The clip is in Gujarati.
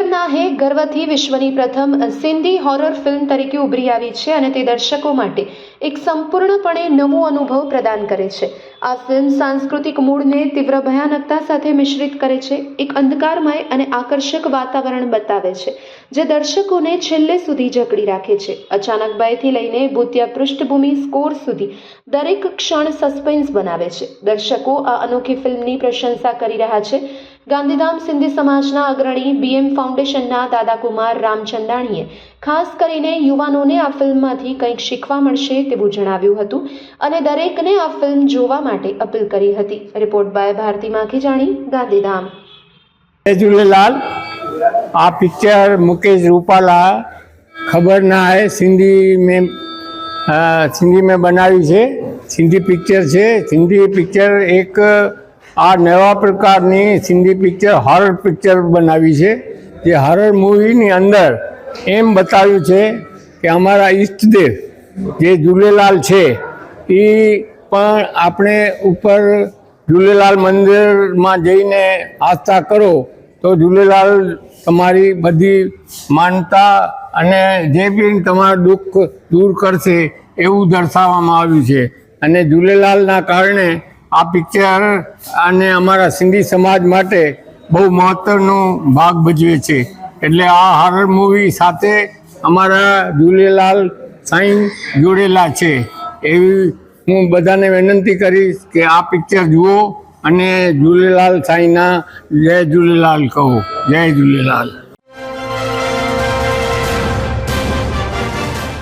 નજરના હે ગર્વથી વિશ્વની પ્રથમ સિંધી હોરર ફિલ્મ તરીકે ઉભરી આવી છે અને તે દર્શકો માટે એક સંપૂર્ણપણે નવો અનુભવ પ્રદાન કરે છે। આ ફિલ્મ સાંસ્કૃતિક મૂળને તીવ્ર ભયાનકતા સાથે મિશ્રિત કરે છે, એક અંધકારમય અને આકર્ષક વાતાવરણ બતાવે છે જે દર્શકોને છેલ્લે સુધી જકડી રાખે છે। અચાનક ભયથી લઈને ભૂતિયા પૃષ્ઠભૂમિ સ્કોર સુધી દરેક ક્ષણ સસ્પેન્સ બનાવે છે। દર્શકો આ અનોખી ફિલ્મની પ્રશંસા કરી રહ્યા છે। ગાંધીધામ સિંધી સમાજના અગ્રણી BM ફાઉન્ડેશનના દાદાકુમાર રામચંદાણીએ ખાસ કરીને યુવાનોને આ ફિલ્મમાંથી કંઈક શીખવા મળશે તેવું જણાવ્યું હતું અને દરેકને આ ફિલ્મ જોવા માટે અપીલ કરી હતી। Report by Bharati Makhijani, Gandhidham. जय झूलेलाल। आ पिक्चर मुकेश रूपाला खबर ना है सिंधी में बनावी छे। सिंधी पिक्चर छे। सिंधी पिक्चर एक आ नवा प्रकारनी सिंधी पिक्चर हॉरर पिक्चर बनावी छे। जे हॉरर मूवी नी अंदर एम बताव्युं छे कि अमारा इष्टदेव जे झूलेलाल छे ई पण आपणे उपर झूलेलाल मंदिर में जईने आस्था करो तो झूलेलाल तमारी बधी मानता अने जे बी तमारा दुख दूर करशे एवुं दर्शाववामां आव्युं छे। अने झूलेलालना कारणे आ पिक्चर अने अमारा सिंधी समाज माटे बहु महत्वनो भाग भजवे छे। एटले आ हॉरर मूवी साथे अमारा झूलेलाल साईं जोड़ेला छे। एवी हूँ बधाने विनंती करीश कि आ पिक्चर जुओ अने झूलेलाल साईं ना जय झूलेलाल कहो। जय झूलेलाल।